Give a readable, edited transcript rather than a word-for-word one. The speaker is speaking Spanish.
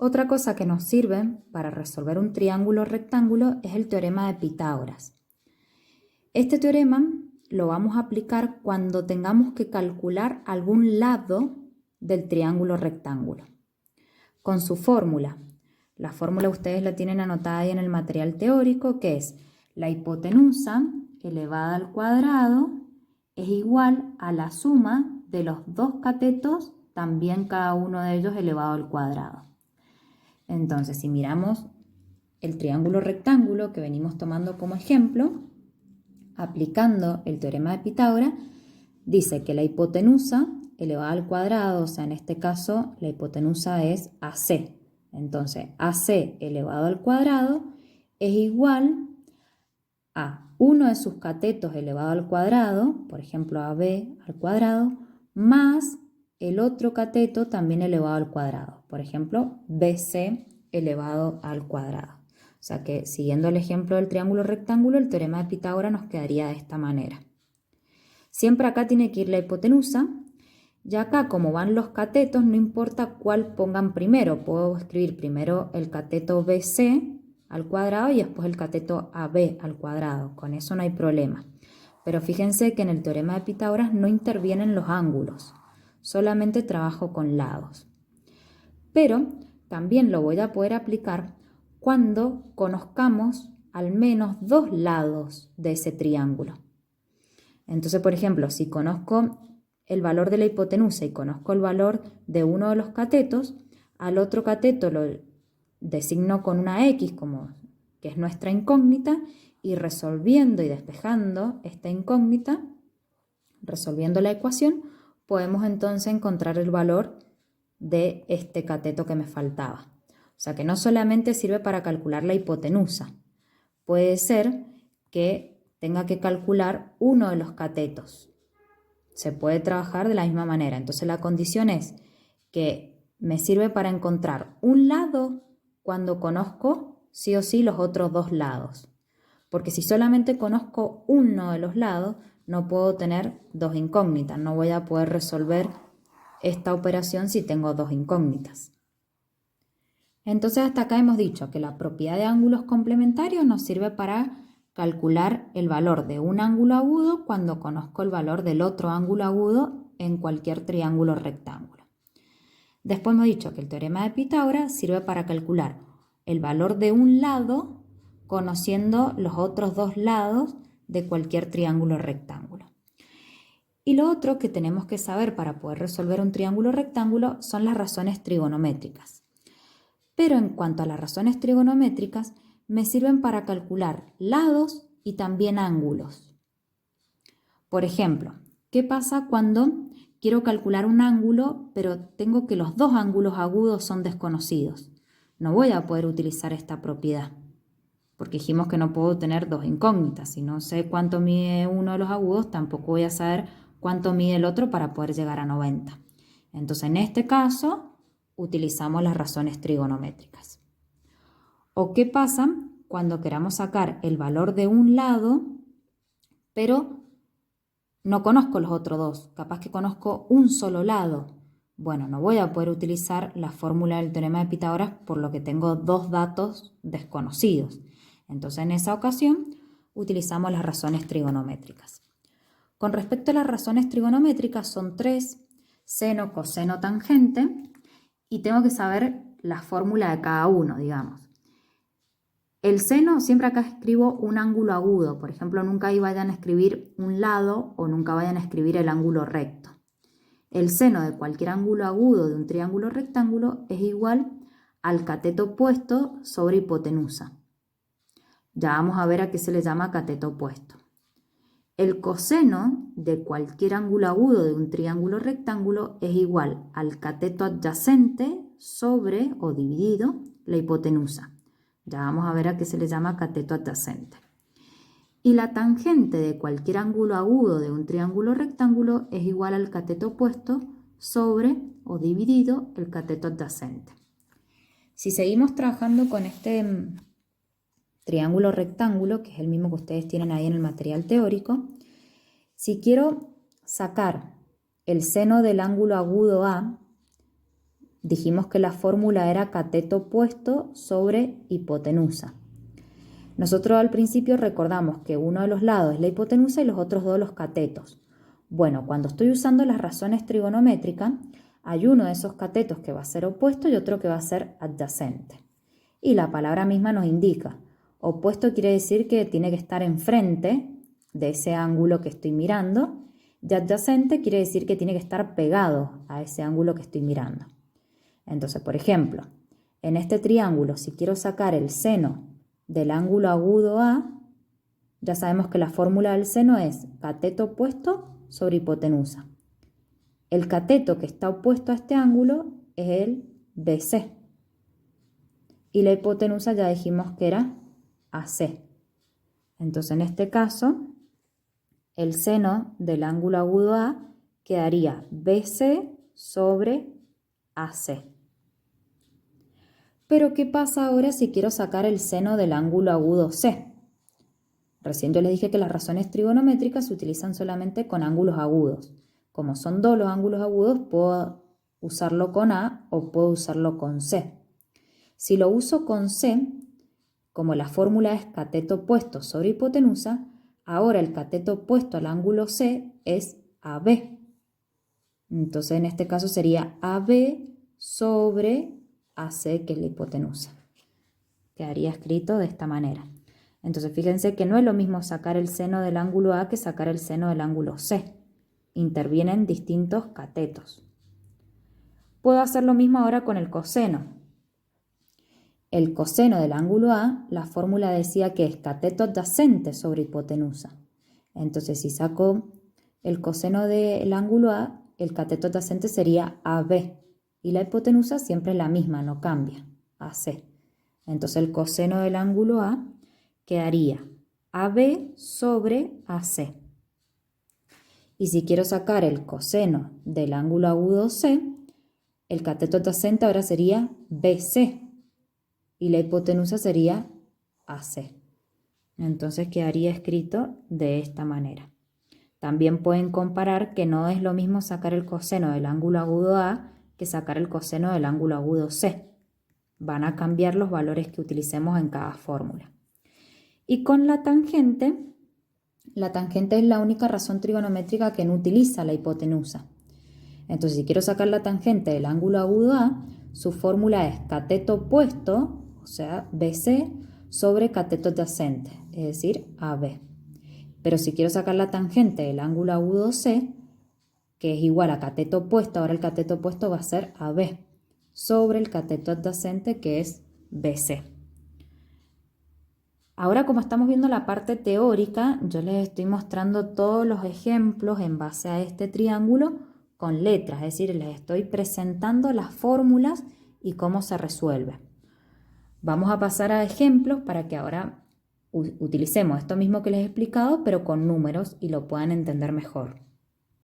Otra cosa que nos sirve para resolver un triángulo rectángulo es el teorema de Pitágoras. Este teorema lo vamos a aplicar cuando tengamos que calcular algún lado del triángulo rectángulo. Con su fórmula. La fórmula ustedes la tienen anotada ahí en el material teórico, que es la hipotenusa elevada al cuadrado es igual a la suma de los dos catetos, también cada uno de ellos elevado al cuadrado. Entonces, si miramos el triángulo rectángulo que venimos tomando como ejemplo, aplicando el teorema de Pitágoras, dice que la hipotenusa elevada al cuadrado, o sea, en este caso la hipotenusa es AC. Entonces, AC elevado al cuadrado es igual a uno de sus catetos elevado al cuadrado, por ejemplo AB al cuadrado, más el otro cateto también elevado al cuadrado, por ejemplo BC elevado al cuadrado. O sea que siguiendo el ejemplo del triángulo rectángulo, el teorema de Pitágoras nos quedaría de esta manera. Siempre acá tiene que ir la hipotenusa, y acá como van los catetos, no importa cuál pongan primero, puedo escribir primero el cateto BC al cuadrado y después el cateto AB al cuadrado, con eso no hay problema. Pero fíjense que en el teorema de Pitágoras no intervienen los ángulos, solamente trabajo con lados. Pero también lo voy a poder aplicar cuando conozcamos al menos dos lados de ese triángulo. Entonces, por ejemplo, si conozco el valor de la hipotenusa y conozco el valor de uno de los catetos, al otro cateto lo designo con una X, que es nuestra incógnita, y resolviendo y despejando esta incógnita, resolviendo la ecuación, podemos entonces encontrar el valor de este cateto que me faltaba. O sea que no solamente sirve para calcular la hipotenusa, puede ser que tenga que calcular uno de los catetos. Se puede trabajar de la misma manera. Entonces la condición es que me sirve para encontrar un lado cuando conozco sí o sí los otros dos lados. Porque si solamente conozco uno de los lados, no puedo tener dos incógnitas. No voy a poder resolver esta operación si tengo dos incógnitas. Entonces hasta acá hemos dicho que la propiedad de ángulos complementarios nos sirve para calcular el valor de un ángulo agudo cuando conozco el valor del otro ángulo agudo en cualquier triángulo rectángulo. Después hemos dicho que el teorema de Pitágoras sirve para calcular el valor de un lado conociendo los otros dos lados de cualquier triángulo rectángulo. Y lo otro que tenemos que saber para poder resolver un triángulo rectángulo son las razones trigonométricas. Pero en cuanto a las razones trigonométricas, me sirven para calcular lados y también ángulos. Por ejemplo, ¿qué pasa cuando quiero calcular un ángulo, pero tengo que los dos ángulos agudos son desconocidos? No voy a poder utilizar esta propiedad, porque dijimos que no puedo tener dos incógnitas. Si no sé cuánto mide uno de los agudos, tampoco voy a saber cuánto mide el otro para poder llegar a 90. Entonces, en este caso, utilizamos las razones trigonométricas. ¿O qué pasa cuando queramos sacar el valor de un lado, pero no conozco los otros dos? Capaz que conozco un solo lado. Bueno, no voy a poder utilizar la fórmula del teorema de Pitágoras por lo que tengo dos datos desconocidos. Entonces, en esa ocasión, utilizamos las razones trigonométricas. Con respecto a las razones trigonométricas, son tres: seno, coseno, tangente, y tengo que saber la fórmula de cada uno, digamos. El seno, siempre acá escribo un ángulo agudo. Por ejemplo, nunca ahí vayan a escribir un lado o nunca vayan a escribir el ángulo recto. El seno de cualquier ángulo agudo de un triángulo rectángulo es igual al cateto opuesto sobre hipotenusa. Ya vamos a ver a qué se le llama cateto opuesto. El coseno de cualquier ángulo agudo de un triángulo rectángulo es igual al cateto adyacente sobre o dividido la hipotenusa. Ya vamos a ver a qué se le llama cateto adyacente. Y la tangente de cualquier ángulo agudo de un triángulo rectángulo es igual al cateto opuesto sobre o dividido el cateto adyacente. Si seguimos trabajando con este triángulo rectángulo, que es el mismo que ustedes tienen ahí en el material teórico, si quiero sacar el seno del ángulo agudo A, Dijimos que la fórmula era cateto opuesto sobre hipotenusa. Nosotros al principio recordamos que uno de los lados es la hipotenusa y los otros dos los catetos. Bueno, cuando estoy usando las razones trigonométricas, hay uno de esos catetos que va a ser opuesto y otro que va a ser adyacente. Y la palabra misma nos indica. Opuesto quiere decir que tiene que estar enfrente de ese ángulo que estoy mirando. Y adyacente quiere decir que tiene que estar pegado a ese ángulo que estoy mirando. Entonces, por ejemplo, en este triángulo, si quiero sacar el seno del ángulo agudo A, ya sabemos que la fórmula del seno es cateto opuesto sobre hipotenusa. El cateto que está opuesto a este ángulo es el BC. Y la hipotenusa ya dijimos que era AC. Entonces, en este caso, el seno del ángulo agudo A quedaría BC sobre AC. Pero, ¿qué pasa ahora si quiero sacar el seno del ángulo agudo C? Recién yo les dije que las razones trigonométricas se utilizan solamente con ángulos agudos. Como son dos los ángulos agudos, puedo usarlo con A o puedo usarlo con C. Si lo uso con C, como la fórmula es cateto opuesto sobre hipotenusa, ahora el cateto opuesto al ángulo C es AB. Entonces en este caso sería AB sobre AC, que es la hipotenusa. Quedaría escrito de esta manera. Entonces fíjense que no es lo mismo sacar el seno del ángulo A que sacar el seno del ángulo C. Intervienen distintos catetos. Puedo hacer lo mismo ahora con el coseno. El coseno del ángulo A, la fórmula decía que es cateto adyacente sobre hipotenusa. Entonces si saco el coseno del ángulo A, el cateto adyacente sería AB. Y la hipotenusa siempre es la misma, no cambia, AC. Entonces el coseno del ángulo A quedaría AB sobre AC. Y si quiero sacar el coseno del ángulo agudo C, el cateto adyacente ahora sería BC y la hipotenusa sería AC. Entonces quedaría escrito de esta manera. También pueden comparar que no es lo mismo sacar el coseno del ángulo agudo A que sacar el coseno del ángulo agudo C. Van a cambiar los valores que utilicemos en cada fórmula. Y con la tangente es la única razón trigonométrica que no utiliza la hipotenusa. Entonces, si quiero sacar la tangente del ángulo agudo A, su fórmula es cateto opuesto, o sea, BC, sobre cateto adyacente, es decir, AB. Pero si quiero sacar la tangente del ángulo agudo C, que es igual a cateto opuesto, ahora el cateto opuesto va a ser AB, sobre el cateto adyacente, que es BC. Ahora, como estamos viendo la parte teórica, yo les estoy mostrando todos los ejemplos en base a este triángulo con letras, es decir, les estoy presentando las fórmulas y cómo se resuelve. Vamos a pasar a ejemplos para que ahora utilicemos esto mismo que les he explicado, pero con números y lo puedan entender mejor.